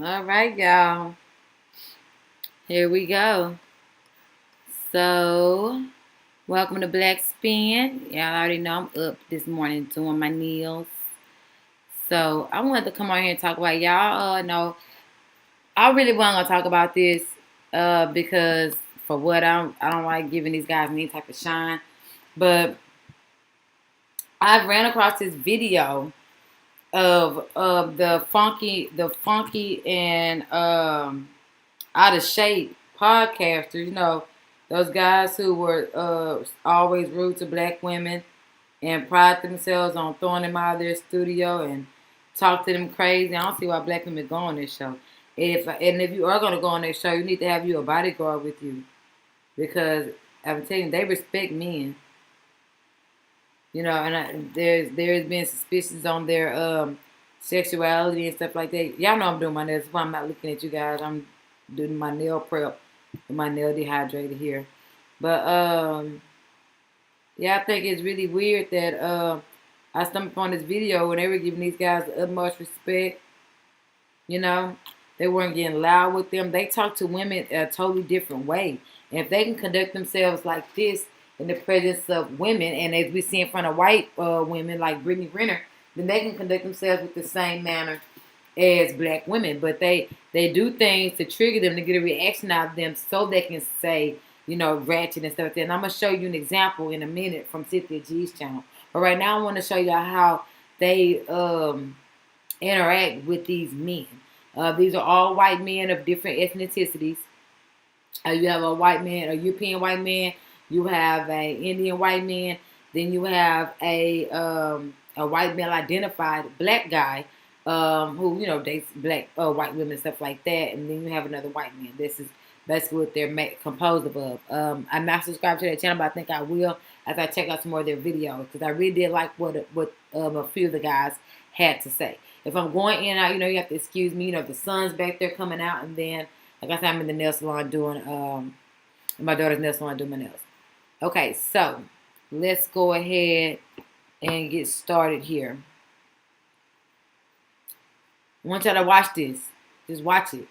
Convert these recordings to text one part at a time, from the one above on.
All right, y'all. Here we go. So, welcome to Blackspin. Y'all already know I'm up this morning doing my nails. So, I wanted to come on here and talk about y'all. Know I really wasn't gonna talk about this because for what I don't like giving these guys any type of shine, but I ran across this video of the funky and out of shape podcasters. You know, those guys who were always rude to black women and pride themselves on throwing them out of their studio and talk to them crazy. I don't see why black women go on this show. If you are gonna go on this show, you need to have you a bodyguard with you because I'm telling you, they respect men. You know, and there's been suspicions on their sexuality and stuff like that. Y'all know I'm doing my nails. That's why I'm not looking at you guys. I'm doing my nail prep with my nail dehydrator here. But yeah, I think it's really weird that I stumbled upon this video when they were giving these guys the utmost respect. You know, they weren't getting loud with them. They talk to women a totally different way. And if they can conduct themselves like this in the presence of women, and as we see in front of white women like Brittany, then they can conduct themselves with the same manner as black women. But they do things to trigger them to get a reaction out of them so they can say, you know, ratchet and stuff like that. And I'm going to show you an example in a minute from CynthiaG's channel. But right now I want to show you how they interact with these men. These are all white men of different ethnicities. You have a white man, a European white man. You have a Indian white man. Then you have a white male identified black guy who, you know, dates black white women and stuff like that. And then you have another white man. This is basically what they're composed of. I'm not subscribed to their channel, but I think I will after I check out some more of their videos because I really did like what a few of the guys had to say. If I'm going in and out, you know, you have to excuse me. You know, the sun's back there coming out, and then, like I said, I'm in the nail salon doing my daughter's nail salon doing my nails. Okay, so let's go ahead and get started here. I want y'all to watch this. Just watch it.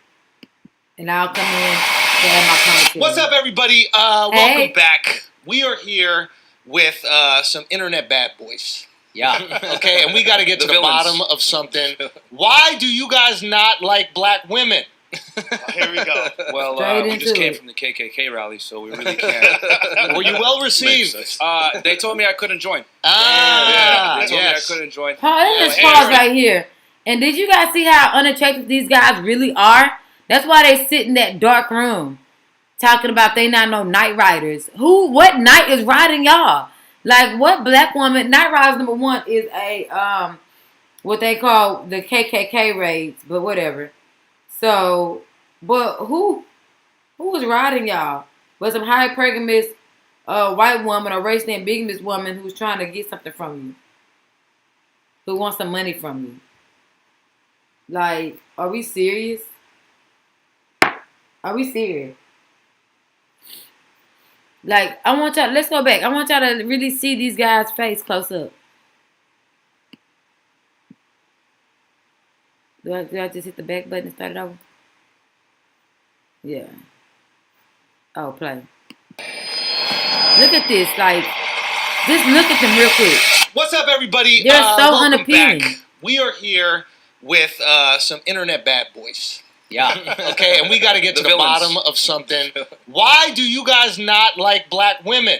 And I'll come in to add my commentary. What's up, everybody? Welcome back. We are here with some internet bad boys. Yeah. Okay, and we got to get to the bottom of something. Why do you guys not like black women? Here we go. Well, we just came from the KKK rally, so we really can't. Were you well received? They told me I couldn't join. They told me I couldn't join. Let's pause right here. And did you guys see how unattractive these guys really are? That's why they sit in that dark room talking about they not no night riders. What night is riding y'all? Like, what black woman? Night riders number one is a what they call the KKK raids, but whatever. So, but who was riding y'all? Was some hypergamous white woman or racially ambiguous woman who's trying to get something from you, who wants some money from you? Like, are we serious? Are we serious? Like, I want y'all, let's go back. I want y'all to really see these guys' face close up. Do I just hit the back button and start it over? Yeah. Oh, play. Look at this. Like, just look at them real quick. What's up, everybody? They're so unappealing. Back. We are here with some internet bad boys. Yeah. Okay, and we got to get to the bottom of something. Why do you guys not like black women?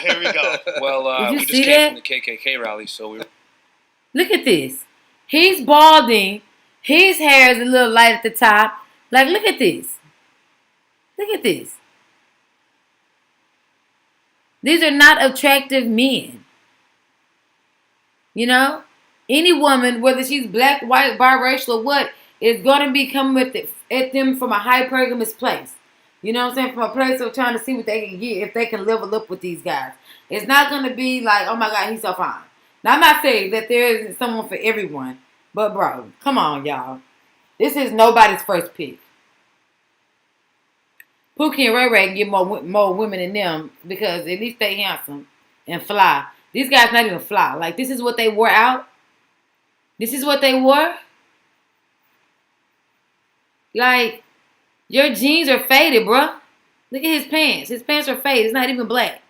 Here we go. Well, we just came from the KKK rally, so we. Look at this. He's balding. His hair is a little light at the top. Like, look at this. Look at this. These are not attractive men. You know? Any woman, whether she's black, white, biracial, or what, is going to be coming at them from a hypergamous place. You know what I'm saying? From a place of trying to see what they can get, if they can level up with these guys. It's not going to be like, oh my God, he's so fine. Now, I'm not saying that there isn't someone for everyone. But, bro, come on, y'all. This is nobody's first pick. Pookie and Ray Ray can get more women than them because at least they handsome and fly. These guys not even fly. Like, this is what they wore out. This is what they wore. Like, your jeans are faded, bruh. Look at his pants. His pants are faded. It's not even black.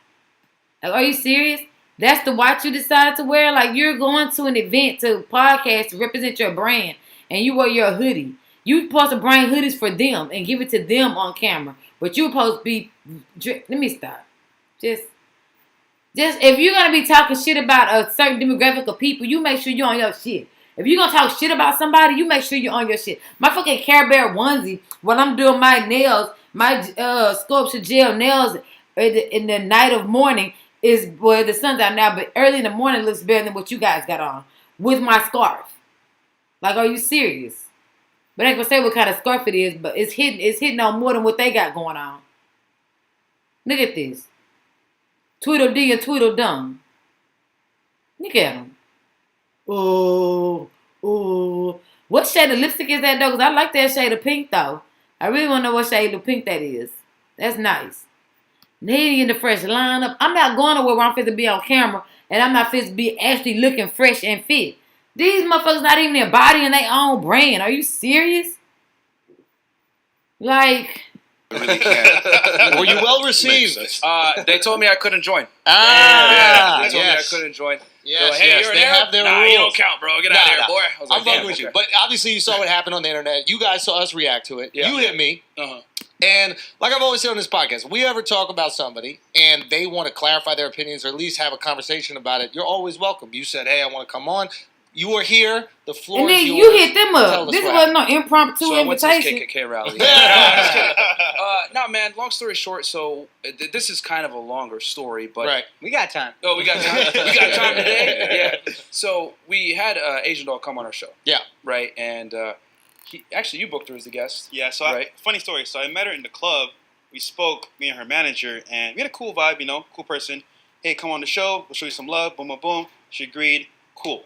Like, are you serious? That's the watch you decided to wear? Like, you're going to an event to podcast to represent your brand, and you wear your hoodie. You supposed to bring hoodies for them and give it to them on camera. But you supposed to be... Let me stop. Just if you're going to be talking shit about a certain demographic of people, you make sure you're on your shit. If you're going to talk shit about somebody, you make sure you're on your shit. My fucking Care Bear onesie, when I'm doing my nails, my sculpture gel nails in the night of morning is, well, the sun's out now, but early in the morning looks better than what you guys got on with my scarf. Like, are you serious? But I ain't gonna say what kind of scarf it is, but it's hitting on more than what they got going on. Look at this. Tweedledee and Tweedledum. Look at them. Oh. What shade of lipstick is that, though? Because I like that shade of pink, though. I really want to know what shade of pink that is. That's nice. They in the fresh lineup. I'm not going to where I'm fit to be on camera, and I'm not fit to be actually looking fresh and fit. These motherfuckers not even embodying their own brand. Are you serious? Like... I really can't. Were you well received? They told me I couldn't join. Ah, they told me I yes. couldn't join. Yes, Like, hey, yes, you're they there? have their nah, rules. You don't count, bro. Get out of here, boy. I was like, I'm fucking damn, with you. okay. But obviously you saw what happened on the internet. You guys saw us react to it. Yeah. You hit me. Uh-huh. And like I've always said on this podcast, we ever talk about somebody and they want to clarify their opinions or at least have a conversation about it, you're always welcome. You said, hey, I want to come on. You are here. The floor and then is yours. you hit them Tell up. us This what wasn't no impromptu So I went to invitation. this KKK rally. Yeah. No, man, long story short, so this is kind of a longer story, but... Right. We got time. Oh, we got time? We got time today? Yeah. So we had Asian Doll come on our show. Yeah. Right, and actually you booked her as the guest. Yeah, so Right. funny story. So I met her in the club. We spoke, me and her manager, and we had a cool vibe, cool person. Hey, come on the show. We'll show you some love. Boom, boom, boom. She agreed. Cool.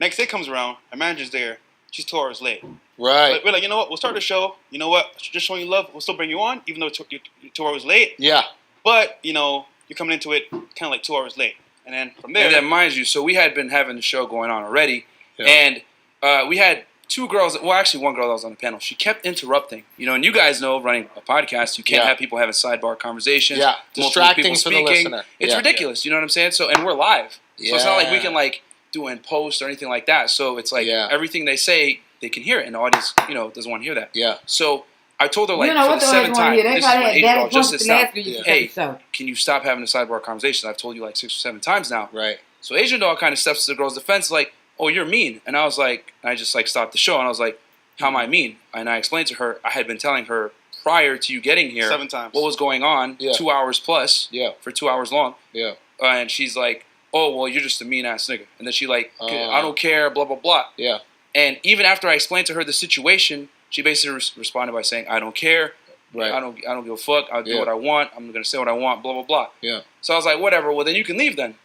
Next day comes around. Her manager's there. She's 2 hours late. Right. But we're like, you know what? We'll start the show. You know what? Just showing you love. We'll still bring you on, even though you're 2 hours late. Yeah. But, you're coming into it kind of like 2 hours late. And then from there... And then, mind you, so we had been having the show going on already, Yeah. and we had two girls, well, actually one girl that was on the panel. She kept interrupting, and you guys know, running a podcast, you can't have people having sidebar conversations. Yeah. multiple Distracting people for the speaking. listener. It's Yeah. ridiculous, you know what I'm saying? So, and we're live. So it's not like we Yeah. can, do in post or anything like that. So it's like everything they say, they can hear it, and the audience, doesn't want to hear that. Yeah. So I told her, You know for what the the seventh audience want time, to hear? They this is probably what had Asian daddy Doll just punches to to stop. ask you to Hey, come to the show. can you stop having a sidebar conversation? I've told you 6 or 7 times now. Right. So Asian Doll kind of steps to the girl's defense, like, oh, you're mean. And I was like, I just stopped the show, and I was like, how am I mean? And I explained to her, I had been telling her prior to you getting here 7 times. what was going on, 2 hours plus, for 2 hours long. Yeah. And she's like, oh, well, you're just a mean-ass nigga. And then she I don't care, blah, blah, blah. Yeah. And even after I explained to her the situation, she basically responded by saying, I don't care. Right. I don't give a fuck. I'll do what I want. I'm going to say what I want, blah, blah, blah. Yeah. So I was like, whatever. Well, then you can leave then.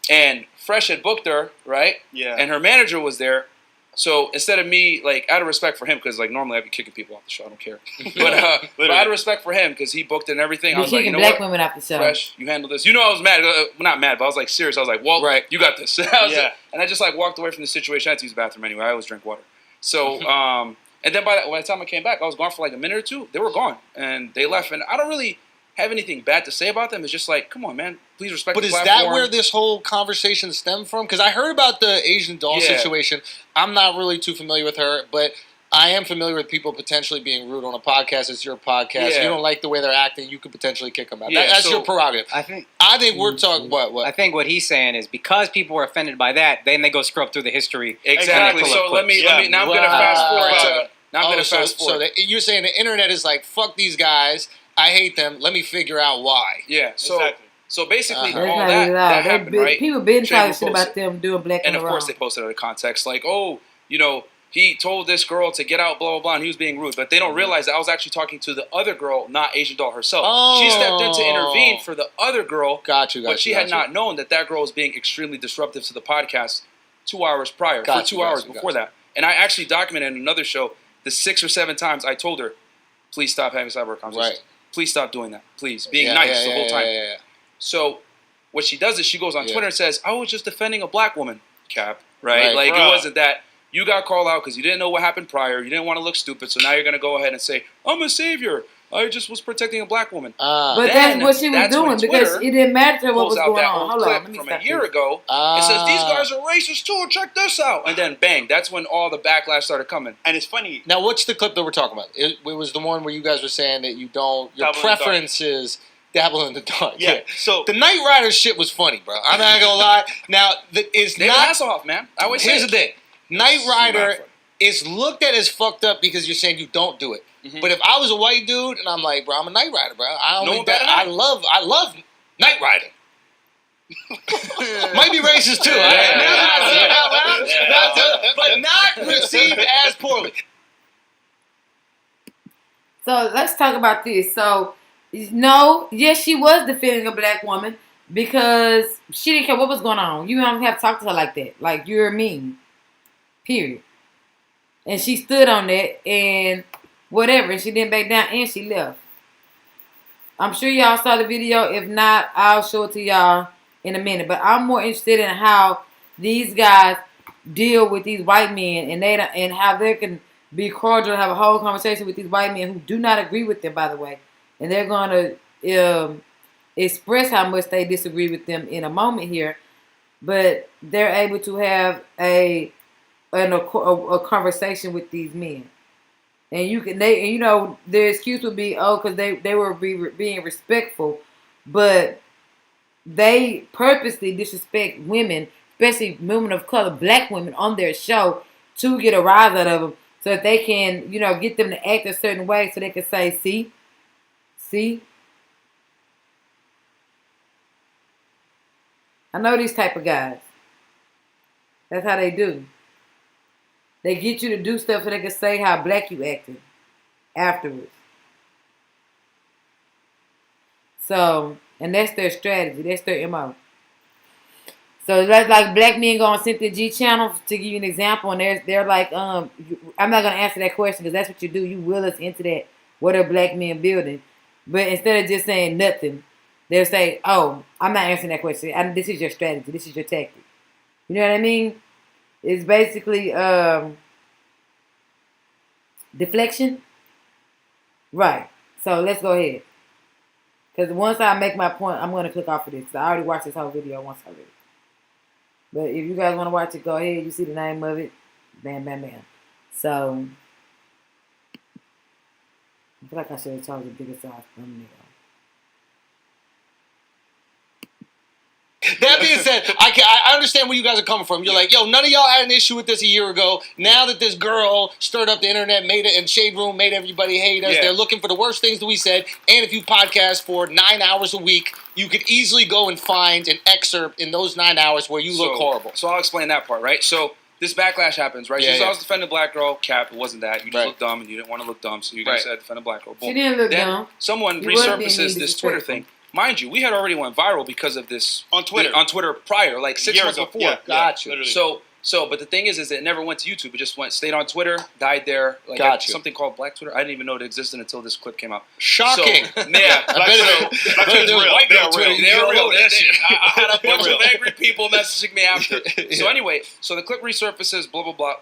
And Fresh had booked her, right? Yeah. And her manager was there. So instead of me, out of respect for him, because normally I'd be kicking people off the show, I don't care. But out of respect for him, because he booked it and everything, I was like, you know black what? women off the show. Fresh, you handle this. I was mad. Not mad, but I was serious. I was like, well, you got this. And I just walked away from the situation. I had to use the bathroom anyway. I always drink water. So, and then by the time I came back, I was gone for a minute or two. They were gone. And they left. And I don't really have anything bad to say about them. It's just come on, man. Please respect the platform. But is that where this whole conversation stemmed from? Because I heard about the Asian Doll situation. I'm not really too familiar with her, but I am familiar with people potentially being rude on a podcast. It's your podcast. Yeah. You don't like the way they're acting, you could potentially kick them out. Yeah, That's your prerogative. I think we're talking... What? I think what he's saying is because people were offended by that, then they go scrub through the history. Exactly. So let me. Now I'm gonna fast forward to. Now I'm gonna fast forward. So you're saying the internet is fuck these guys. I hate them. Let me figure out why. Yeah. So Exactly. so basically That's all not that even that allowed. happened, right? People been talking shit posted. about them doing black And of women course wrong. they posted it in context he told this girl to get out, blah, blah, blah, and he was being rude. But they don't realize that I was actually talking to the other girl, not Asian Doll herself. Oh. She stepped in to intervene for the other girl. Got you. But she had not known that girl was being extremely disruptive to the podcast 2 hours prior, for 2 hours before that. And I actually documented in another show the 6 or 7 times I told her, please stop having cyber conversations. Right. Please stop doing that. Please. Being nice the whole time. Yeah. So what she does is she goes on Twitter and says, I was just defending a black woman, Cap. Right? It wasn't that You got called out because you didn't know what happened prior. You didn't want to look stupid, so now you're gonna go ahead and say, "I'm a savior. I just was protecting a black woman." But that's what she was doing because it didn't matter to her what was going on. Hold on, let me from stop a year ago. It says these guys are racist too. Check this out, and then bang, that's when all the backlash started coming. And it's funny. Now, what's the clip that we're talking about? It was the one where you guys were saying that you don't. Your Dabble in the preference is dabble in the dark. Yeah. So the Knight Rider shit was funny, bro. I'm not gonna lie. Now, it's David not. Hasselhoff, man. I always Here's say the thing: Knight Rider is looked at as fucked up because you're saying you don't do it. Mm-hmm. But if I was a white dude and I'm like, bro, I'm a Knight Rider, bro. I love Knight Rider. Might be racist too. But not received as poorly. So let's talk about this. So, no, yes, she was defending a black woman because she didn't care what was going on. You don't have to talk to her like that. Like, you're mean. Period. And she stood on that and whatever. And she didn't back down and she left. I'm sure y'all saw the video. If not, I'll show it to y'all in a minute. But I'm more interested in how these guys deal with these white men and how they can be cordial and have a whole conversation with these white men who do not agree with them, by the way. And they're going to express how much they disagree with them in a moment here. But they're able to have a conversation with these men. And their excuse would be, because they were being respectful, but they purposely disrespect women, especially women of color, black women, on their show to get a rise out of them, so that they can, get them to act a certain way, so they can say, see. I know these type of guys. That's how they do. They get you to do stuff so they can say how black you acted afterwards. So, and that's their strategy. That's their MO. So that's like black men go on CynthiaG channel, to give you an example, and they're like, I'm not gonna answer that question because that's what you do. You will us into that. What are black men building? But instead of just saying nothing, they'll say, "Oh, I'm not answering that question. This is your strategy. This is your tactic." You know what I mean? It's basically deflection. Right. So let's go ahead. Because once I make my point, I'm going to click off of this. I already watched this whole video once already. But if you guys want to watch it, go ahead. You see the name of it. Bam, bam, bam. So, I feel like I should have charged a bigger size thumbnail. That being said, I understand where you guys are coming from. You're like, yo, none of y'all had an issue with this a year ago. Now that this girl stirred up the internet, made it in Shade Room, made everybody hate us. Yeah. They're looking for the worst things that we said. And if you podcast for 9 hours a week, you could easily go and find an excerpt in those 9 hours where you look horrible. So I'll explain that part, right? So this backlash happens, right? I was defending a black girl. Cap, it wasn't that. You just looked dumb and you didn't want to look dumb, so you just said defend a black girl. Boom. She didn't look then dumb. Someone resurfaces this Twitter thing. Mind you, we had already went viral because of this on Twitter. On Twitter prior, like 6 months before. Yeah, gotcha. But the thing is it never went to YouTube. It just stayed on Twitter, died there. Like something called Black Twitter. I didn't even know it existed until this clip came out. Shocking. So, yeah. White girl Twitter. They're real. I had a bunch of angry people messaging me after. So anyway, so the clip resurfaces, blah, blah, blah.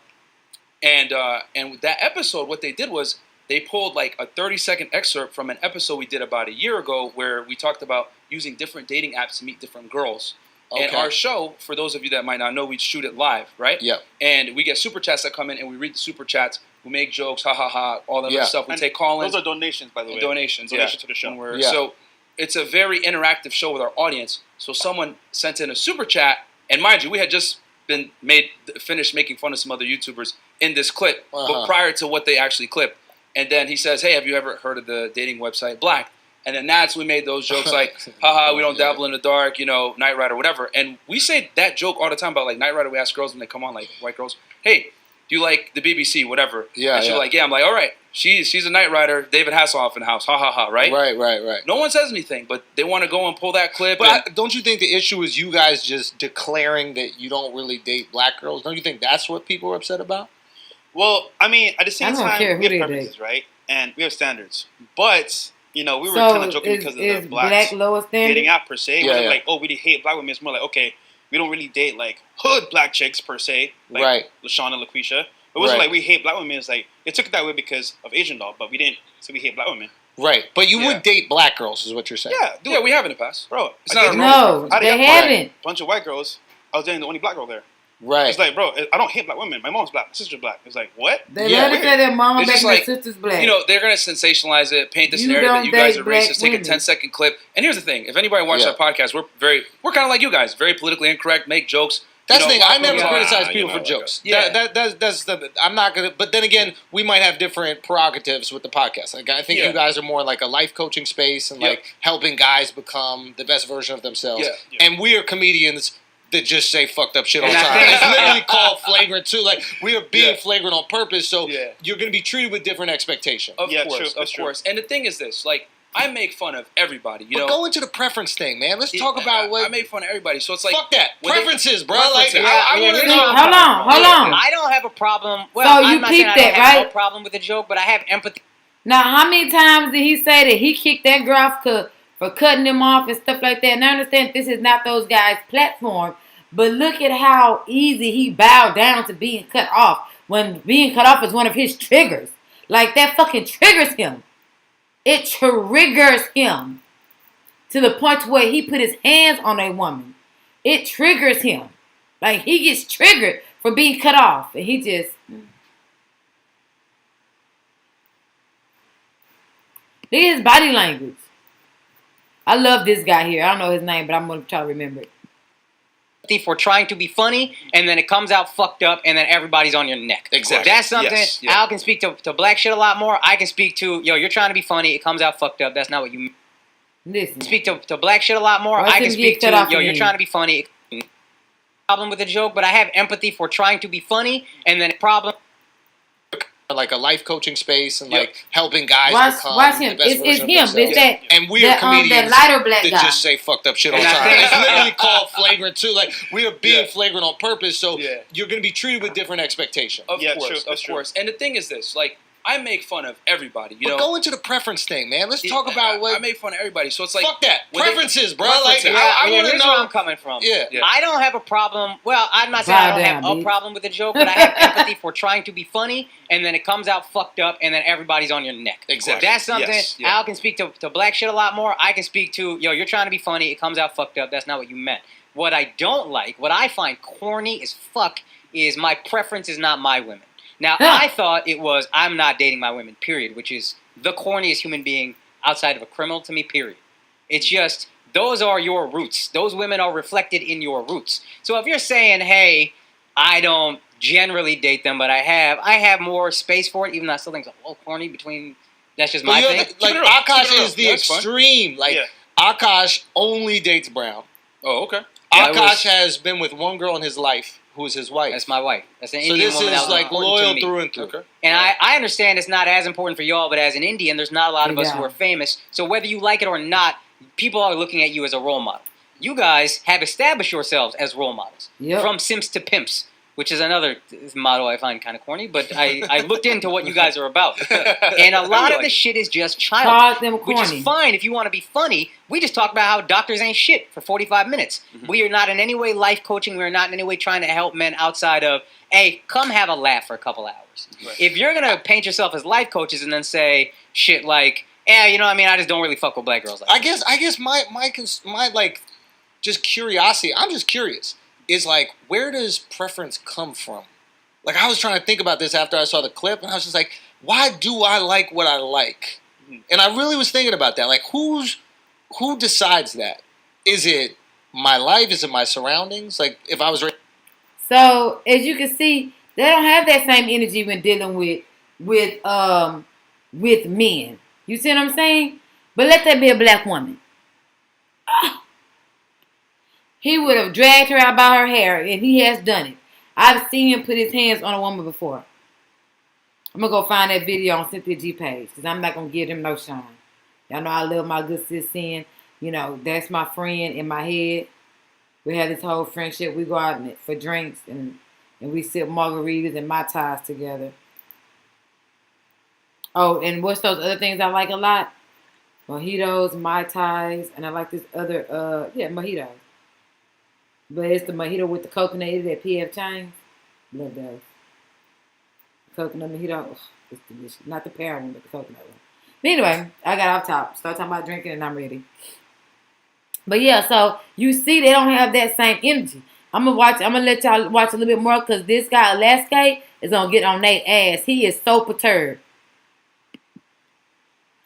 And that episode, what they did was, they pulled like a 30-second excerpt from an episode we did about a year ago where we talked about using different dating apps to meet different girls. Okay. And our show, for those of you that might not know, we shoot it live, right? Yeah. And we get super chats that come in, and we read the super chats. We make jokes, ha ha ha, all that other stuff. We take call-ins. Those are donations, by the way. Donations to the show. So it's a very interactive show with our audience. So someone sent in a super chat, and mind you, we had just finished making fun of some other YouTubers in this clip, but prior to what they actually clipped. And then he says, "Hey, have you ever heard of the dating website Black?" And then that's when we made those jokes like, haha, we don't dabble in the dark, Knight Rider, whatever. And we say that joke all the time about like Knight Rider. We ask girls when they come on, like white girls, "Hey, do you like the BBC, whatever?" Yeah. And she's like, "Yeah." I'm like, "All right, she's a Knight Rider. David Hasselhoff in the house, ha ha ha," right? Right. No one says anything, but they want to go and pull that clip. But don't you think the issue is you guys just declaring that you don't really date black girls? Don't you think that's what people are upset about? Well, I mean, at the same time, we have preferences, right? And we have standards. But, we were kind of joking because of the black lower standard dating app per se. It wasn't like, oh, we hate black women. It's more like, okay, we don't really date like hood black chicks per se, like right. LaShawn and LaQuisha. It wasn't like we hate black women. It's like they took it that way because of Asian doll, but we didn't. So we hate black women. Right, but you would date black girls, is what you're saying. Yeah, Yeah, we have in the past, bro. It's not no, they haven't. Bunch of white girls. I was dating the only black girl there. Right. It's like, bro, I don't hate black women. My mom's black. My sister's black. It's like, what? They let us say their mama It's black just and like, their sister's black. You know, they're going to sensationalize it, paint this You narrative that don't you guys date are black racist, take a women. 10-second clip. And here's the thing. If anybody watches our podcast, we're kind of like you guys. Very politically incorrect, make jokes. That's the thing. I Black never women- criticize people for jokes. Yeah. That's the. I'm not gonna. But then again, we might have different prerogatives with the podcast. Like I think you guys are more like a life coaching space and like helping guys become the best version of themselves. Yeah. And we are comedians that just say fucked up shit all the time. It's literally called flagrant too. Like we are being flagrant on purpose. So you're gonna be treated with different expectations. Of course. And the thing is this, like. I make fun of everybody, you know. Go into the preference thing, man. Let's talk about what... I make fun of everybody, so it's like... Fuck that. Preferences, bro. Preferences. Like, I want to know... Hold on. I don't have a problem... Well, So you I'm not saying I peeped don't that, have right? no problem with the joke, but I have empathy. Now, how many times did he say that he kicked that girl off for cutting them off and stuff like that? And I understand this is not those guys' platform, but look at how easy he bowed down to being cut off when being cut off is one of his triggers. Like, that fucking triggers him. It triggers him to the point where he put his hands on a woman. It triggers him. Like, he gets triggered for being cut off. And he just... Look at his body language. I love this guy here. I don't know his name, but I'm going to try to remember it. For trying to be funny, and then it comes out fucked up, and then everybody's on your neck. Exactly. That's something. Al can speak to black shit a lot more. I can speak to, you're trying to be funny, it comes out fucked up. That's not what you listen. Speak to black shit a lot more. I can speak to, you're trying to be funny. Problem with the joke, but I have empathy for trying to be funny, and then problem. Like a life coaching space and like helping guys become watch him. the best It's version him. of themselves. It's that. And we are comedians that lighter black that guy. just say fucked up shit all the time. It's literally called flagrant too. Like we are being flagrant on purpose, so you're going to be treated with different expectations. Of course. And the thing is this, like. I make fun of everybody, you know. Go into the preference thing, man. Let's talk about what... I make fun of everybody, so it's like... Fuck that. Preferences, bro. Preferences. Like, I want to know... where I'm coming from. Yeah. I don't have a problem... Well, I'm not saying I don't have a problem with the joke, but I have empathy for trying to be funny, and then it comes out fucked up, and then everybody's on your neck. Exactly. That's something... Al can speak to black shit a lot more. I can speak to, you're trying to be funny, it comes out fucked up, that's not what you meant. What I don't like, what I find corny as fuck, is my preference is not my women. Now, I thought it was, I'm not dating my women, period, which is the corniest human being outside of a criminal to me, period. It's just, those are your roots. Those women are reflected in your roots. So if you're saying, hey, I don't generally date them, but I have more space for it, even though I still think it's a little corny between, that's just my thing. Like, Akash is the extreme. Like, Akash only dates brown. Oh, okay. Akash has been with one girl in his life who is his wife. That's my wife. That's an so Indian this woman. is like loyal through and through. Okay. And I understand it's not as important for y'all, but as an Indian, there's not a lot of us who are famous. So whether you like it or not, people are looking at you as a role model. You guys have established yourselves as role models. From simps to pimps, which is another motto I find kind of corny, but I looked into what you guys are about. And a lot of the shit is just childish, which is fine if you want to be funny. We just talk about how doctors ain't shit for 45 minutes. Mm-hmm. We are not in any way life coaching. We are not in any way trying to help men outside of, hey, come have a laugh for a couple hours. Right. If you're going to paint yourself as life coaches and then say shit like, you know what I mean, I just don't really fuck with black girls like that. I guess my like, just curiosity, I'm just curious. Is like, where does preference come from? Like, I was trying to think about this after I saw the clip, and I was just like, why do I like what I like? And I really was thinking about that. Like, who decides that? Is it my life? Is it my surroundings? Like, if I was... So, as you can see, they don't have that same energy when dealing with men. You see what I'm saying? But let that be a black woman. He would have dragged her out by her hair, and he has done it. I've seen him put his hands on a woman before. I'm going to go find that video on CynthiaG page, because I'm not going to give him no shine. Y'all know I love my good sis Sin. You know, that's my friend in my head. We have this whole friendship. We go out for drinks, and we sip margaritas and Mai Tais together. Oh, and what's those other things I like a lot? Mojitos, Mai Tais, and I like this other, mojitos. But it's the mojito with the coconut. Is that PF Chang's? Love those. Coconut mojito. Ugh, it's delicious. Not the pear one, but the coconut one. But anyway, I got off top. Start talking about drinking and I'm ready. But yeah, so you see they don't have that same energy. I'm gonna let y'all watch a little bit more because this guy Alaska is gonna get on their ass. He is so perturbed.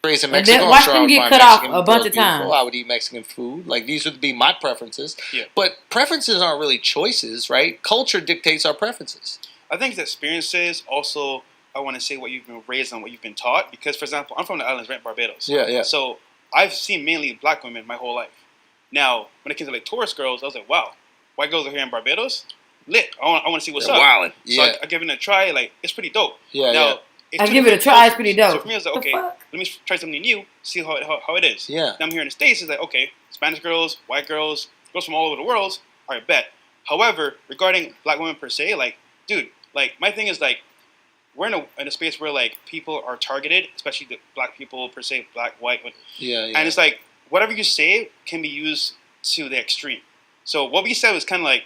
In Mexico, watch them get cut off a bunch of times. I would eat Mexican food. Like, these would be my preferences. Yeah. But preferences aren't really choices, right? Culture dictates our preferences. I think the experiences also, I want to say what you've been raised on, what you've been taught. Because, for example, I'm from the islands, right, Barbados. Yeah. So I've seen mainly black women my whole life. Now, when it came to like tourist girls, I was like, wow, white girls are here in Barbados? Lit. I want to see what's up. Wildin'. So I give it a try. Like, it's pretty dope. Yeah. I give it a try. It's pretty dope. So for me, I was like, okay, let me try something new, see how it is. Yeah. Now I'm here in the States. It's like, okay, Spanish girls, white girls from all over the world. All right, bet. However, regarding black women per se, like, dude, like, my thing is, like, we're in a space where, like, people are targeted, especially the black people per se, black, white. Yeah. And it's like, whatever you say can be used to the extreme. So what we said was kind of like,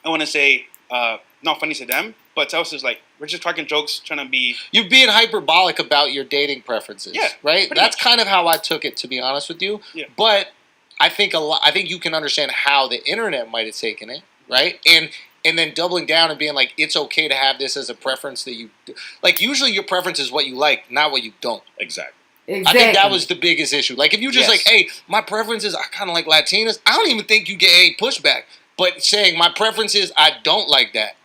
I want to say, not funny to them, but to us is like, we're just cracking jokes, trying to be... You're being hyperbolic about your dating preferences. Yeah. Right? That's much. kind of how I took it, to be honest with you. Yeah. But I think you can understand how the internet might have taken it, right? And then doubling down and being like, it's okay to have this as a preference that you... Like, usually your preference is what you like, not what you don't. Exactly. I think that was the biggest issue. Like, if you just like, hey, my preference is I kind of like Latinas, I don't even think you get any pushback. But saying my preference is I don't like that.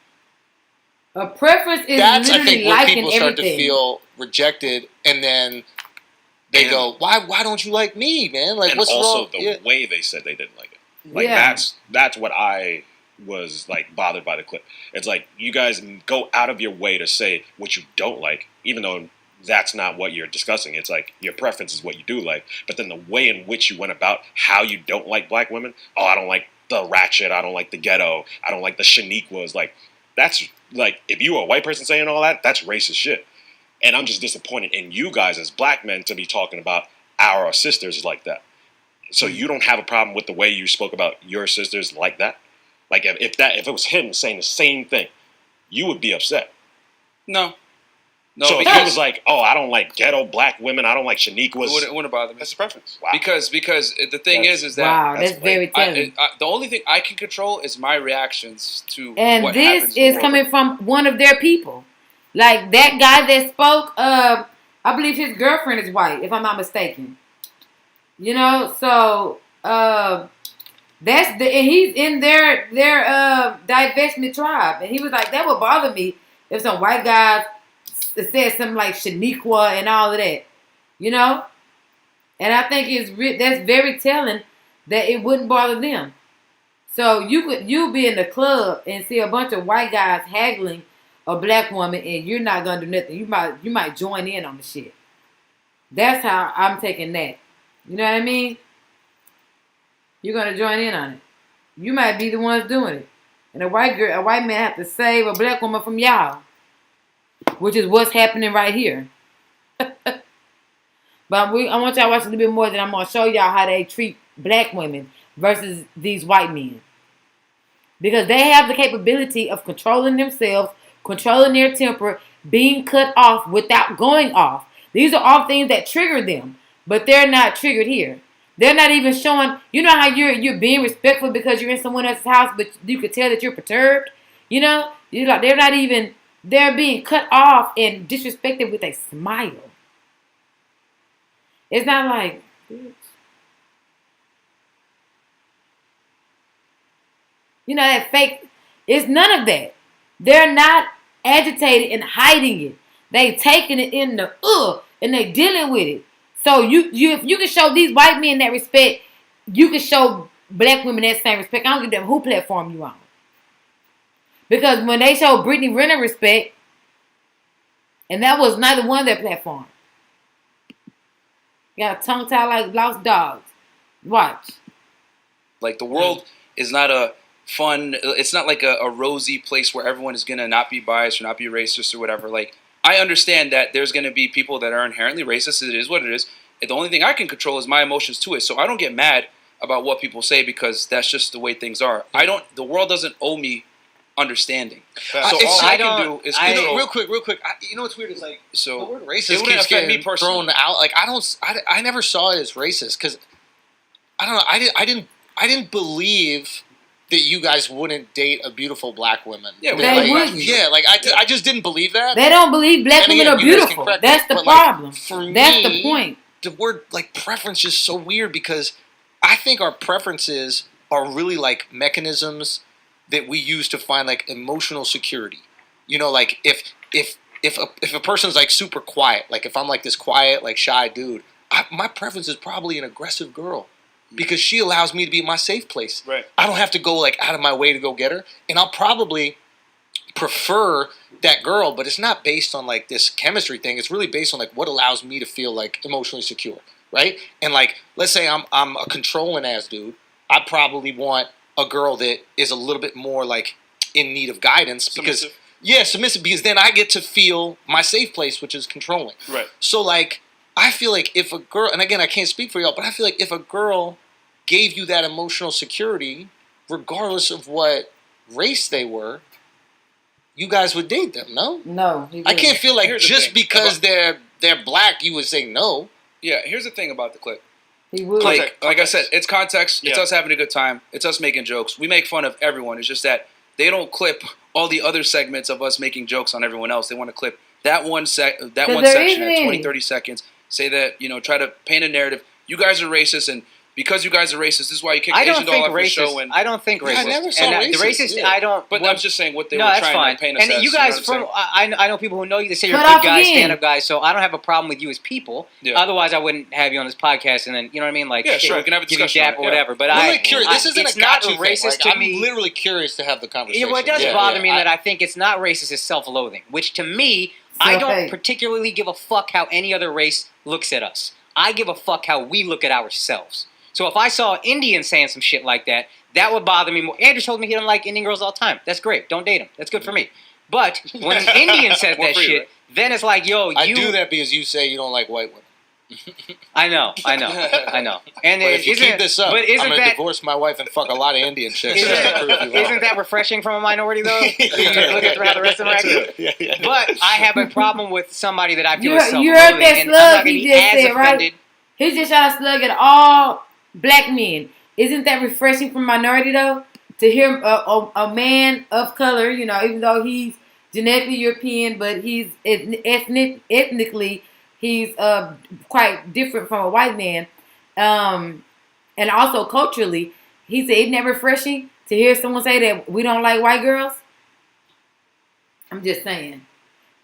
A preference is that's, literally I think, where liking people start everything. to feel rejected, and then they go, "Why don't you like me, man? Like, what's wrong?" And also the way they said they didn't like it. Like that's what I was like bothered by the clip. It's like, you guys go out of your way to say what you don't like, even though that's not what you're discussing. It's like your preference is what you do like, but then the way in which you went about how you don't like black women. Oh, I don't like the ratchet. I don't like the ghetto. I don't like the Shaniquas. Like, that's like, if you were a white person saying all that, that's racist shit. And I'm just disappointed in you guys as black men to be talking about our sisters like that. So you don't have a problem with the way you spoke about your sisters like that? Like, if it was him saying the same thing, you would be upset. No. So if he was like, oh, I don't like ghetto black women, I don't like Shaniquas. It wouldn't bother me. That's a preference. Wow. Because the thing is that... Wow, that's very telling. The only thing I can control is my reactions to and what this happens is coming from one of their people. Like, that guy that spoke, I believe his girlfriend is white, if I'm not mistaken. You know, so... and he's in their divestment tribe. And he was like, that would bother me if some white guys said something like Shaniqua and all of that. You know? And I think that's very telling that it wouldn't bother them. So you be in the club and see a bunch of white guys haggling a black woman and you're not gonna do nothing. You might join in on the shit. That's how I'm taking that. You know what I mean? You're gonna join in on it. You might be the ones doing it. And a white man have to save a black woman from y'all. Which is what's happening right here. But I want y'all to watch a little bit more, then I'm gonna show y'all how they treat black women versus these white men. Because they have the capability of controlling themselves, controlling their temper, being cut off without going off. These are all things that trigger them. But they're not triggered here. They're not even showing, you know how you're being respectful because you're in someone else's house, but you could tell that you're perturbed? You know? They're being cut off and disrespected with a smile. It's not like, bitch. You know, that fake, it's none of that. They're not agitated and hiding it. They taking it in the and they dealing with it. So if you can show these white men that respect, you can show black women that same respect. I don't give them who platform you on. Because when they show Brittany Renner respect, and that was neither one of their platforms. Got tongue tied like lost dogs. Watch. Like, the world is not a fun, it's not like a rosy place where everyone is going to not be biased or not be racist or whatever. Like, I understand that there's going to be people that are inherently racist. It is what it is. The only thing I can control is my emotions to it. So I don't get mad about what people say because that's just the way things are. The world doesn't owe me understanding. So all I can do is control. Real quick. You know what's weird is like the word racist it wouldn't affect me personally. Thrown out. Like I never saw it as racist because I don't know. I didn't believe that you guys wouldn't date a beautiful black woman. Yeah, they wouldn't. Yeah, like I just didn't believe that. They don't believe black women are beautiful. That's the problem. That's the point. The word like preference is so weird because I think our preferences are really like mechanisms that we use to find like emotional security. You know, like if a person's like super quiet, like if I'm like this quiet, like shy dude, my preference is probably an aggressive girl. Because she allows me to be in my safe place. Right. I don't have to go like out of my way to go get her. And I'll probably prefer that girl, but it's not based on like this chemistry thing. It's really based on like what allows me to feel like emotionally secure. Right? And like, let's say I'm a controlling ass dude. I probably want a girl that is a little bit more like in need of guidance because submissive because then I get to feel my safe place, which is controlling. Right. So like I feel like if a girl, and again, I can't speak for y'all, but I feel like if a girl gave you that emotional security, regardless of what race they were, you guys would date them, no? No. I can't feel like just because they're black, you would say no. Yeah, here's the thing about the clip. He would. Like I said, it's context. It's us having a good time. It's us making jokes. We make fun of everyone. It's just that they don't clip all the other segments of us making jokes on everyone else. They want to clip that one section at 20, 30 seconds. Say that, try to paint a narrative. You guys are racist, and because you guys are racist, this is why you kicked Asian Doll off the show. And I don't think racist. I never saw racist. The racist, yeah. I don't. But I'm just saying what they were trying to paint us as. And you guys, I know people who know you. They say you're a good guy, stand-up guy. So I don't have a problem with you as people. Yeah. Otherwise, I wouldn't have you on this podcast. And then, you know what I mean? Like, sure, we can have a discussion or whatever. But this isn't it's a not gotcha racist to me. I'm literally curious to have the conversation. Well, it does bother me that I think it's not racist. It's self-loathing, which to me, I don't particularly give a fuck how any other race looks at us. I give a fuck how we look at ourselves. So if I saw an Indian saying some shit like that, that would bother me more. Andrew told me he doesn't like Indian girls all the time. That's great. Don't date him. That's good for me. But when an Indian says that shit, then it's like, yo, I do that because you say you don't like white women. I know. And but if you keep this up, I'm going to divorce my wife and fuck a lot of Indian chicks. Isn't that refreshing from a minority, though? Look at how the rest of them are. But I have a problem with somebody that I feel is self-loathing. You heard that slug he just said, right? He's just trying to slug at all black men. Isn't that refreshing for minority, though? To hear a man of color, even though he's genetically European, but he's ethnically, he's quite different from a white man. And also culturally, he said, isn't that refreshing to hear someone say that we don't like white girls? I'm just saying.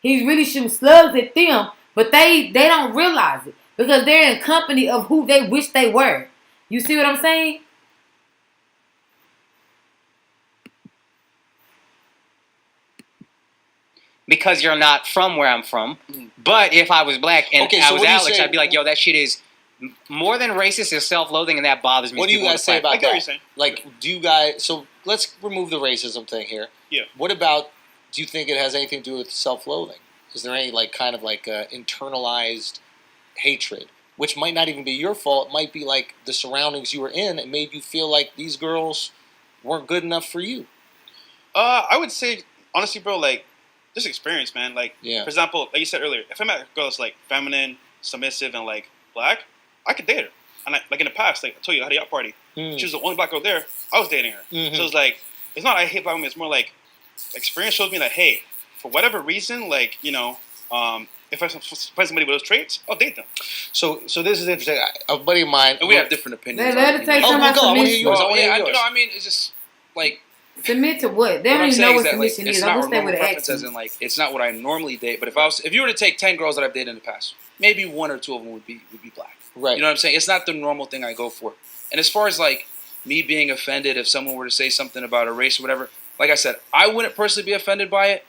He's really shooting slugs at them, but they don't realize it because they're in company of who they wish they were. You see what I'm saying? Because you're not from where I'm from. But if I was black and I was Alex, I'd be like, yo, that shit is more than racist, is self-loathing, and that bothers me. What do you guys say about that? Like, do you guys... So let's remove the racism thing here. Yeah. What about... Do you think it has anything to do with self-loathing? Is there any, kind of internalized hatred? Which might not even be your fault. It might be, the surroundings you were in and made you feel like these girls weren't good enough for you. I would say, honestly, bro, just experience, man. For example, like you said earlier, if I met a girl that's feminine, submissive, and black, I could date her. And in the past, I told you, I had a yacht party. She was the only black girl there. I was dating her. Mm-hmm. So it's it's not I hate black women. It's more experience shows me that, hey, for whatever reason, if I find somebody with those traits, I'll date them. So this is interesting. A buddy of mine, and we have different opinions. Let it take some I want to hear yours. I mean, it's just submit to what? They don't even know what submission is. I wish they would have asked. It's not what I normally date. But if you were to take 10 girls that I've dated in the past, maybe 1 or 2 of them would be black. Right. You know what I'm saying? It's not the normal thing I go for. And as far as me being offended if someone were to say something about a race or whatever, like I said, I wouldn't personally be offended by it.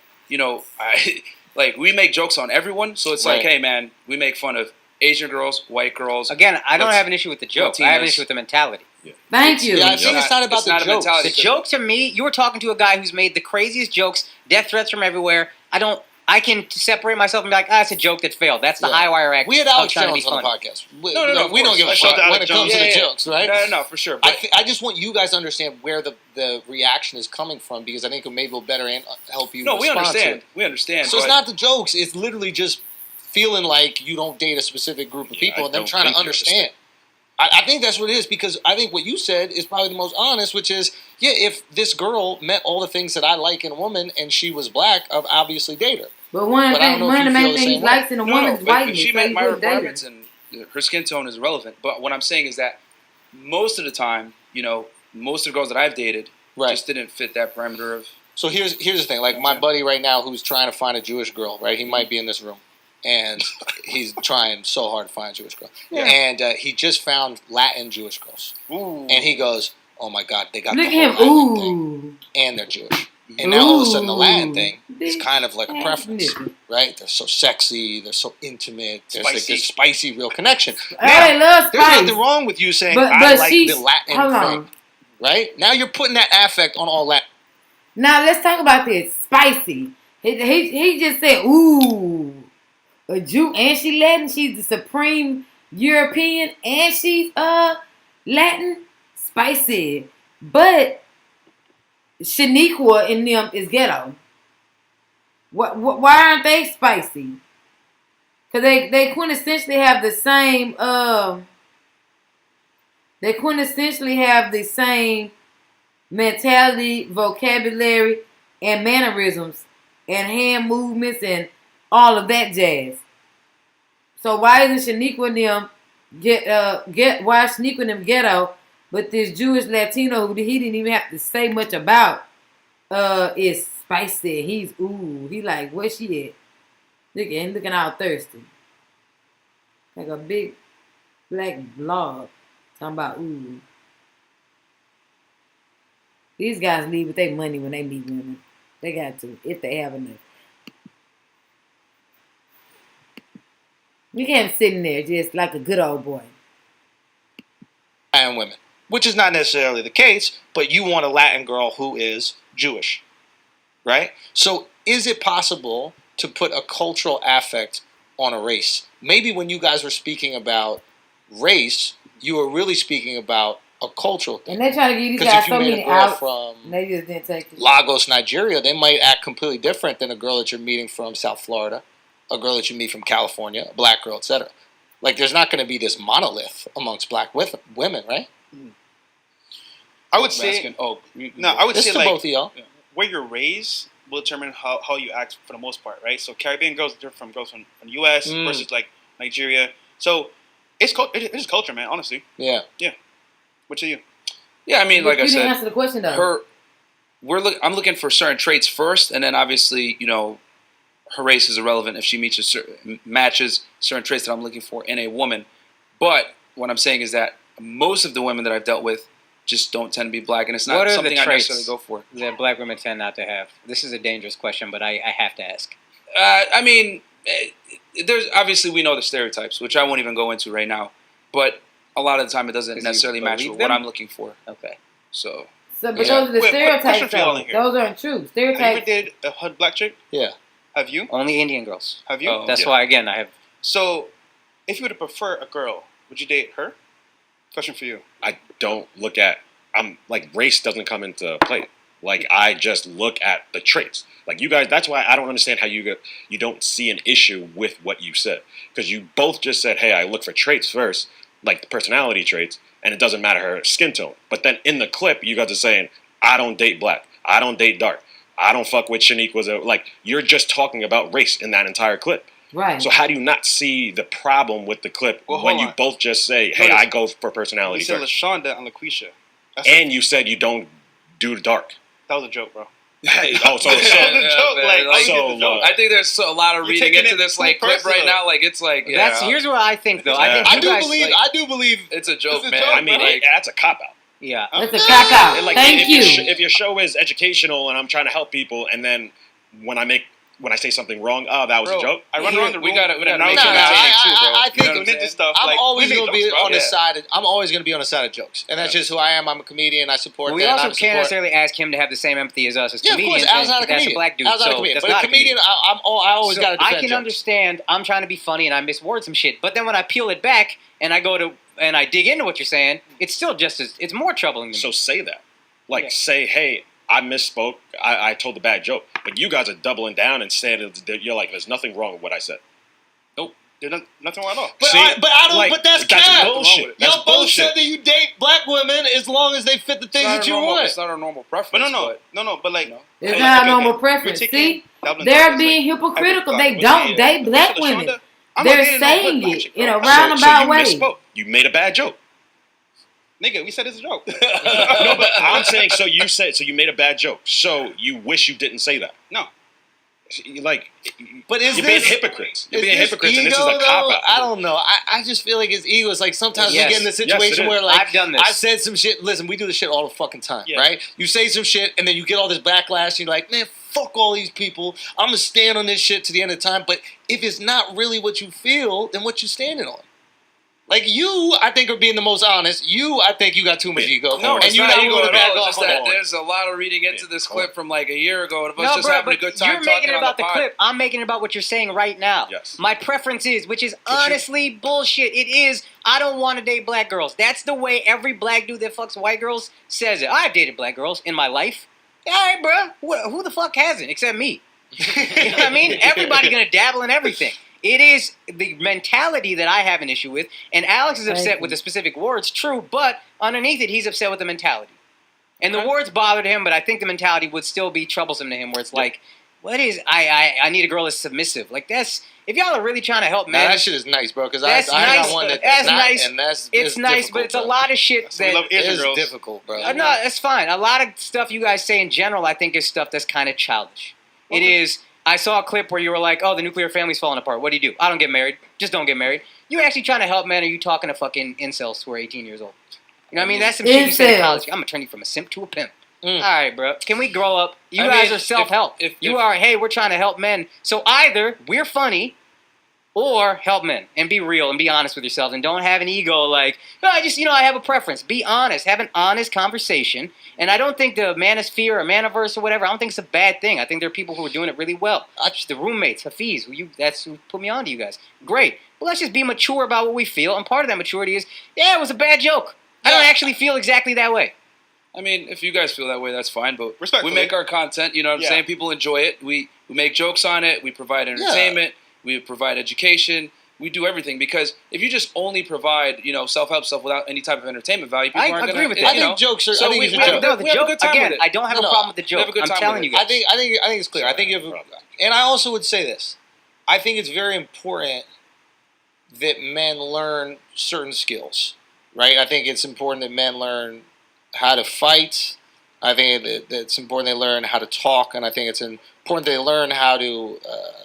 We make jokes on everyone, so it's hey man, we make fun of Asian girls, white girls. Again, I don't have an issue with the joke. Latinas. I have an issue with the mentality. Yeah. Thank you. Yeah, I think it's not about the joke. The joke to me, you were talking to a guy who's made the craziest jokes, death threats from everywhere. I don't I can separate myself and be like, it's a joke that failed. That's the high wire act. We had Alex Jones on the podcast. We don't give a fuck when it comes to the jokes, right? No, for sure. I just want you guys to understand where the reaction is coming from, because I think it maybe will better help you. No, we understand. We understand. So it's not the jokes. It's literally just feeling like you don't date a specific group of people and them trying to understand. I think that's what it is, because I think what you said is probably the most honest, which is, if this girl met all the things that I like in a woman and she was black, I'd obviously date her. But one of the main things he likes in a woman is whiteness. If she met my requirements and her skin tone is irrelevant. But what I'm saying is that most of the time, most of the girls that I've dated just didn't fit that parameter of. So here's the thing. Like my buddy right now who's trying to find a Jewish girl, right? He might be in this room. And he's trying so hard to find a Jewish girl. Yeah. And he just found Latin Jewish girls. Ooh. And he goes, oh my God, they got the whole Latin thing. And they're Jewish. And now all of a sudden the Latin thing is kind of like a preference, right? They're so sexy, they're so intimate, there's like this spicy real connection. I love spice. There's nothing wrong with you saying, I like the Latin thing. Right? Now you're putting that affect on all Latin. Now let's talk about this. Spicy. He just said, ooh. A Jew and she Latin. She's the supreme European and she's Latin. Spicy. But Shaniqua in them is ghetto. Why aren't they spicy? Because they quintessentially have the same mentality, vocabulary, and mannerisms, and hand movements, and all of that jazz. So why isn't Shaniqua and them why is Shaniqua and them ghetto, but this Jewish Latino who he didn't even have to say much about is spicy. He like, where she at? Look at him looking all thirsty. Like a big black blob. Talking about ooh. These guys leave with their money when they meet women. They got to, if they have enough. You can't sit in there just like a good old boy. And women. Which is not necessarily the case, but you want a Latin girl who is Jewish. Right? So is it possible to put a cultural affect on a race? Maybe when you guys were speaking about race, you were really speaking about a cultural thing. And they try to give these guys so many outs. They just didn't take it. Lagos, Nigeria, they might act completely different than a girl that you're meeting from South Florida, a girl that you meet from California, a black girl, etc. Like, there's not going to be this monolith amongst black women, right? I would say, I would say, like, both of y'all. Where you're raised will determine how you act for the most part, right? So Caribbean girls are different from girls from the U.S. versus like Nigeria. So it's just culture, man. Honestly. Yeah. Yeah. What are you? Yeah, I mean, like I said, didn't answer the question though. I'm looking for certain traits first, and then obviously, her race is irrelevant if she matches certain traits that I'm looking for in a woman. But what I'm saying is that most of the women that I've dealt with just don't tend to be black, and it's not something I necessarily go for. That black women tend not to have? This is a dangerous question, but I have to ask. I mean, there's obviously we know the stereotypes, which I won't even go into right now, but a lot of the time it doesn't necessarily match with what I'm looking for. Okay. So but those are the stereotypes, though. Those aren't true. Stereotypes. Have you ever dated a black chick? Yeah. Have you? Only Indian girls. Have you? That's why, again, I have. So, if you were to prefer a girl, would you date her? Question for you. I don't look at, race doesn't come into play. Like, I just look at the traits. Like, you guys, that's why I don't understand how you don't see an issue with what you said. Because you both just said, hey, I look for traits first, like the personality traits, and it doesn't matter her skin tone. But then in the clip, you guys are saying, I don't date black. I don't date dark. I don't fuck with Shaniqua. Like, you're just talking about race in that entire clip. Right. So how do you not see the problem with the clip when you both just say, hey, I go for personality first? You said LaShonda and LaQuisha. And you said you don't do the dark. That was a joke, bro. I think there's a lot of reading into this clip right now. Like, it's like, here's what I think, though. I do believe it's a joke, man. I mean, that's a cop out. Yeah, it's a cop out. Like, Thank you. If your show is educational and I'm trying to help people, and then when I make when I say something wrong, oh, that was a joke. I run around the room. We gotta make I think ninja stuff. I'm always going to be on the jokes, side. I'm always going to be on the side of jokes, and that's just who I am. I'm a comedian. I support. We also can't necessarily ask him to have the same empathy as us as comedians. Of course, I was not a comedian. That's a black dude. I was not a comedian. But a comedian, I always got to defend I can jokes. understand. I'm trying to be funny and I misword some shit, but then when I peel it back and I go to and I dig into what you're saying, it's still just as it's more troubling to me. So say that, say, hey, I misspoke. I told the bad joke, but you guys are doubling down and saying that you're like, there's nothing wrong with what I said. Nope, there's nothing wrong at all. But but that's cap. Bullshit. Y'all both said that you date black women as long as they fit the things that you want. It's not our normal preference. But no. But like, it's not a normal preference. See, they're being hypocritical. They don't date black women. They're saying it in a roundabout way. You made a bad joke. Nigga, we said it's a joke. No, but I'm saying, so you made a bad joke. So you wish you didn't say that. No. But you're being hypocrites. You're being hypocrites, and this is a cop-out. I don't know. I just feel like it's ego. It's like sometimes we get in the situation where like I've done this. I said some shit. Listen, we do this shit all the fucking time, right? You say some shit, and then you get all this backlash. And you're like, man, fuck all these people. I'm gonna stand on this shit to the end of time. But if it's not really what you feel, then what you standing on? Like you, I think, are being the most honest. I think you got too much ego. No, and you're not going to back off on that. There's a lot of reading into this clip from like a year ago. And us just having a good time. You're making it about the clip. I'm making it about what you're saying right now. Yes. My preference is, which is honestly bullshit. It is, I don't want to date black girls. That's the way every black dude that fucks white girls says it. I've dated black girls in my life. All right, bro. Who the fuck hasn't except me? You know what I mean? Everybody gonna dabble in everything. It is the mentality that I have an issue with, and Alex is upset with the specific words, true, but underneath it, he's upset with the mentality. And the words bothered him, but I think the mentality would still be troublesome to him, where it's like, what is, I need a girl that's submissive. Like, that's, if y'all are really trying to help men. That shit is nice, bro, because I got one that's nice. And that's it's nice, but it's a lot of shit that is difficult, bro. No, it's fine. A lot of stuff you guys say in general, I think, is stuff that's kind of childish. Okay. It is. I saw a clip where you were like, oh, the nuclear family's falling apart. What do? I don't get married. Just don't get married. You actually trying to help men, or you talking to fucking incels who are 18 years old? You know what I mean? That's some shit you said in college. I'm going to turn you from a simp to a pimp. All right, bro. Can we grow up? You guys are self-help. Hey, we're trying to help men. So either we're funny or help men and be real and be honest with yourselves and don't have an ego like, no, I have a preference. Be honest. Have an honest conversation. And I don't think the manosphere or manoverse or whatever, I don't think it's a bad thing. I think there are people who are doing it really well. The roommates, Hafiz, that's who put me on to you guys. Great. But let's just be mature about what we feel. And part of that maturity is, it was a bad joke. I don't actually feel exactly that way. I mean, if you guys feel that way, that's fine. But we make our content, you know what I'm saying? People enjoy it. We make jokes on it. We provide entertainment. We provide education. We do everything, because if you just only provide, self-help stuff without any type of entertainment value, people aren't going to. I agree with that. I think jokes are. So we have a good time with it. I don't have a problem with the joke. I'm telling you guys. I think it's clear. I think and I also would say this. I think it's very important that men learn certain skills, right? I think it's important that men learn how to fight. I think that it's important they learn how to talk, and I think it's important they learn how to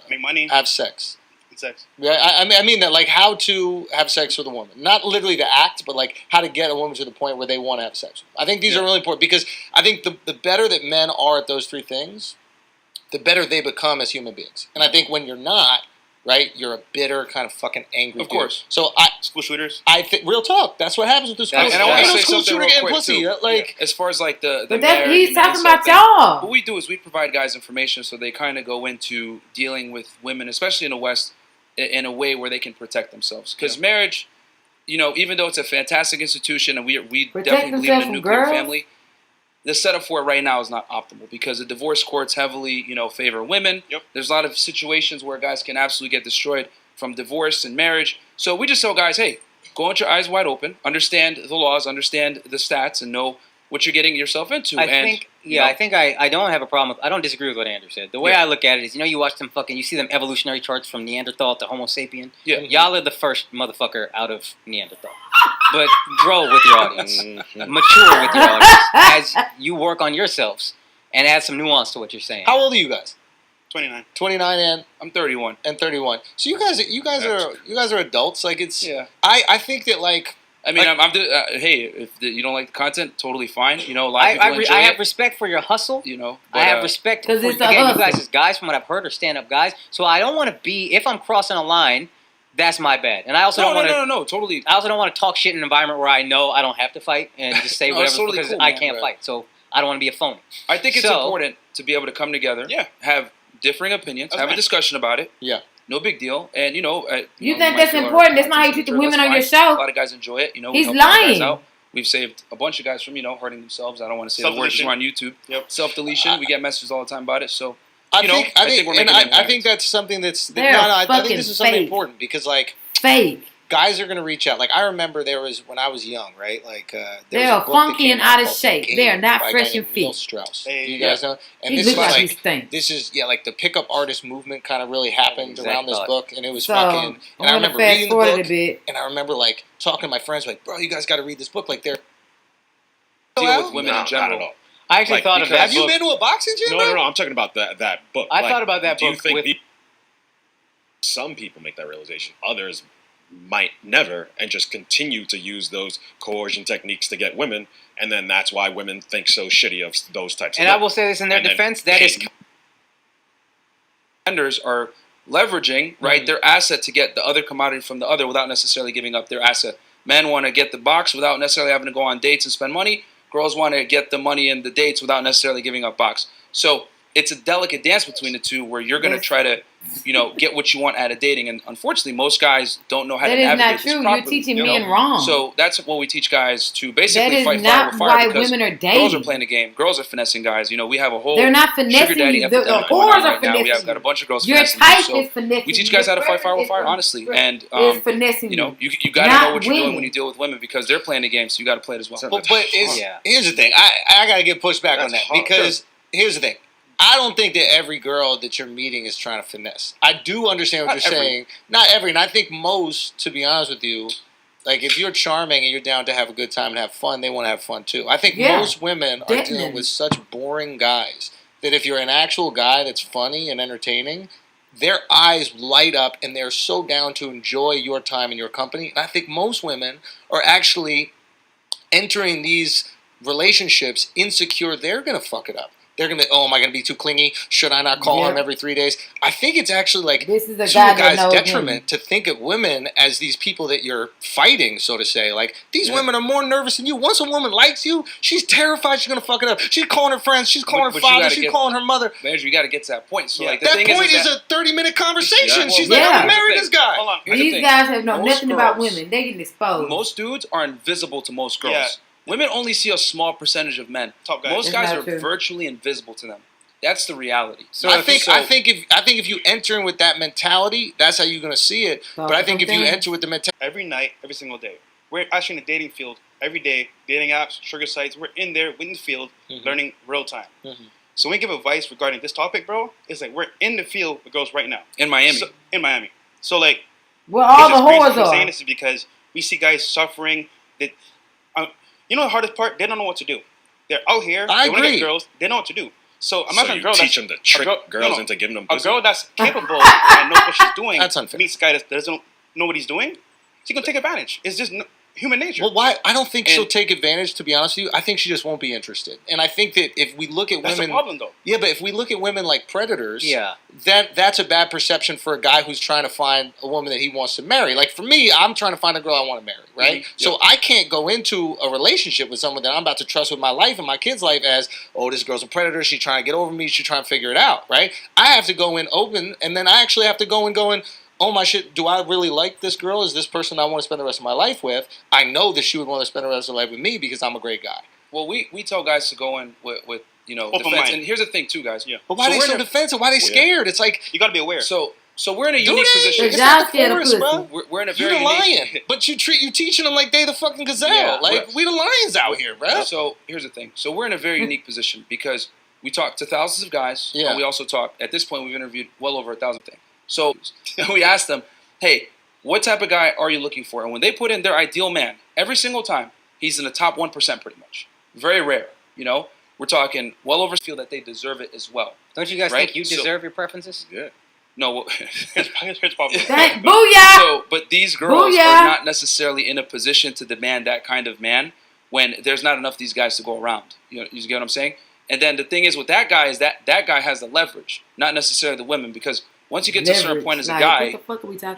make money, have sex. Sex. Yeah, I mean that, like how to have sex with a woman, not literally the act, but like how to get a woman to the point where they want to have sex. I think these are really important, because I think the better that men are at those three things, the better they become as human beings. And I think when you're not, right, you're a bitter kind of fucking angry. Of course. Dude. So school shooters. I think real talk. That's what happens with the school. And I want to say school something shooter real getting quick pussy. too. Like as far as like the but that he's talking about y'all. What we do is we provide guys information so they kind of go into dealing with women, especially in the West, in a way where they can protect themselves. Because marriage, even though it's a fantastic institution and we definitely believe in a nuclear family, the setup for it right now is not optimal, because the divorce courts heavily, favor women. Yep. There's a lot of situations where guys can absolutely get destroyed from divorce and marriage. So we just tell guys, hey, go with your eyes wide open, understand the laws, understand the stats, and know what you're getting yourself into. I think I don't have a problem with, I don't disagree with what Andrew said. The way I look at it is, you watch them you see them evolutionary charts from Neanderthal to Homo sapien. Yeah. Y'all are the first motherfucker out of Neanderthal. But grow with your audience. Mature with your audience as you work on yourselves and add some nuance to what you're saying. How old are you guys? 29. 29 and I'm 31. And 31. So you guys are adults. Like it's. Yeah. I think that like I mean, hey, if you don't like the content, totally fine. You know, a lot of people enjoy I it. have respect for your hustle. You know, I have respect for, again, you guys as guys, from what I've heard, are stand-up guys. So I don't want to be, if I'm crossing a line, that's my bad. And I also don't want to... No, totally. I also don't want to talk shit in an environment where I know I don't have to fight and just say whatever totally because I can't fight. So I don't want to be a phony. I think it's important to be able to come together, have differing opinions, have a discussion about it. Yeah. No big deal. And, you think that's important? That's not how you treat the women on your show. A lot of guys enjoy it. He's lying. Guys out. We've saved a bunch of guys from, hurting themselves. I don't want to say the words because we're on YouTube. Yep. Self-deletion. We get messages all the time about it. So, I think that's something that's... I think this is something important because, like... Fake. Guys are going to reach out. Like, I remember there was, when I was young, right? Like, they're funky and out of shape. They're not fresh and fit. Strauss. Hey, do you guys know? And this is like, like the pickup artist movement kind of really happened around this book, and it was fucking. And I remember reading the book, and I remember like talking to my friends, like, bro, you guys got to read this book. Like, they're deal with women in general. Not at all. I actually thought of that. Have you been to a boxing gym? No. I'm talking about that book. I thought about that book. Do you think some people make that realization? Others might never, and just continue to use those coercion techniques to get women, and then that's why women think so shitty of those types of And I will say this in their defense, that is... Vendors are leveraging, right, their asset to get the other commodity from the other without necessarily giving up their asset. Men want to get the box without necessarily having to go on dates and spend money. Girls want to get the money and the dates without necessarily giving up box. So it's a delicate dance between the two where you're going to try to, get what you want out of dating. And unfortunately, most guys don't know how to navigate this properly. That is not true. You're teaching men wrong. So that's what we teach guys to basically fight fire with fire. That is not why women are dating. Girls are playing the game. Girls are finessing guys. We have a whole They're not finessing sugar daddy you. epidemic The going on whores are right now. finessing We have got a bunch of girls your finessing type you. is finessing We teach guys how to fight fire with fire, honestly. And finessing you got to know what you're doing when you deal with women because they're playing the game, so you got to play it as well. But here's the thing. I got to get pushed back on that because here's the thing. I don't think that every girl that you're meeting is trying to finesse. I do understand what you're saying. Not every. And I think most, to be honest with you, like if you're charming and you're down to have a good time and have fun, they want to have fun too. I think most women are dealing with such boring guys that if you're an actual guy that's funny and entertaining, their eyes light up and they're so down to enjoy your time and your company. And I think most women are actually entering these relationships insecure. They're going to fuck it up. They're going to be, am I going to be too clingy? Should I not call him every 3 days? I think it's actually like this is a to a guy's detriment to think of women as these people that you're fighting, so to say. Like, these women are more nervous than you. Once a woman likes you, she's terrified she's going to fuck it up. She's calling her friends. She's calling her father. She's calling her mother. Andrew, you got to get to that point. So, like, the thing is a 30-minute conversation. She's like, I'm married this guy. Hold on. These guys have known nothing about women. They're getting exposed. Most dudes are invisible to most girls. Yeah. Women only see a small percentage of men. Most guys are virtually invisible to them. That's the reality. So I think if you enter in with that mentality, that's how you're going to see it. But I think if you enter with the mentality, every night, every single day, we're actually in the dating field every day. Dating apps, sugar sites, we're in there in the field, learning real time. So when we give advice regarding this topic, bro, it's like we're in the field with girls right now in Miami. So like, well, all the whores are. Saying this is because we see guys suffering. That you know the hardest part? They don't know what to do. They're out here. They want to get girls. They know what to do. So I'm not a girl teach them to trick girls into giving them pussy. A girl that's capable and knows what she's doing. That's unfair. Meets a guy that doesn't know what he's doing. She's gonna take advantage. It's just human nature. Well, why? I don't think she'll take advantage. To be honest with you, I think she just won't be interested. And I think that if we look at women, that's the problem, though. Yeah, but if we look at women like predators, that's a bad perception for a guy who's trying to find a woman that he wants to marry. Like for me, I'm trying to find a girl I want to marry, right? So I can't go into a relationship with someone that I'm about to trust with my life and my kid's life as, oh, this girl's a predator. She's trying to get over me. She's trying to figure it out, right? I have to go in open, and then I actually have to go in going, oh my shit, do I really like this girl? Is this person I want to spend the rest of my life with? I know that she would want to spend the rest of her life with me because I'm a great guy. Well, we tell guys to go in with defense. And here's the thing too, guys. Yeah. But why are they so defensive? Why are they scared? It's like, you got to be aware. So we're in a unique position. It's not the forest, bro. We're in a very unique... lion. But you teaching them like they the fucking gazelle. Yeah, like, we the lions out here, bro. So here's the thing. So we're in a very unique position because we talk to thousands of guys. Yeah. And we also talk, at this point, we've interviewed well over 1,000 things. So we asked them, hey, what type of guy are you looking for? And when they put in their ideal man, every single time, he's in the top 1% pretty much. Very rare, We're talking well over feel that they deserve it as well. Don't you guys think you deserve your preferences? Yeah. No, Here's problem. Booyah! So, but these girls Booyah! are not necessarily in a position to demand that kind of man when there's not enough of these guys to go around. You get what I'm saying? And then the thing is with that guy is that guy has the leverage, not necessarily the women, because once you get to a certain point as a guy,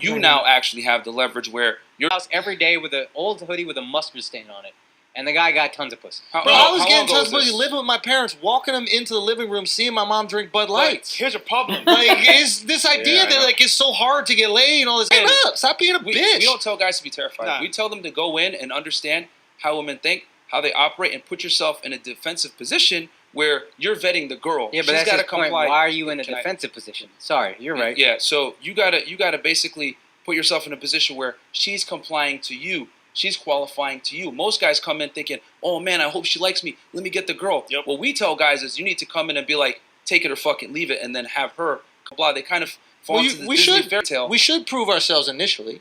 you now actually have the leverage where you're house every day with an old hoodie with a mustard stain on it, and the guy got tons of pussy. Bro, I was getting tons of pussy, living with my parents, walking them into the living room, seeing my mom drink Bud Lights. Here's a problem. Like, is this idea that like it's so hard to get laid and all this? Hey, up! Stop being a bitch. We don't tell guys to be terrified. Nah. We tell them to go in and understand how women think, how they operate, and put yourself in a defensive position where you're vetting the girl. Yeah, but that's the point. Why are you in a defensive position? Sorry, you're right. Yeah, so you gotta basically put yourself in a position where she's complying to you. She's qualifying to you. Most guys come in thinking, oh man, I hope she likes me. Let me get the girl. Yep. What we tell guys is you need to come in and be like, take it or fucking leave it, and then have her blah. They kind of fall into the Disney fairy tale. We should prove ourselves initially.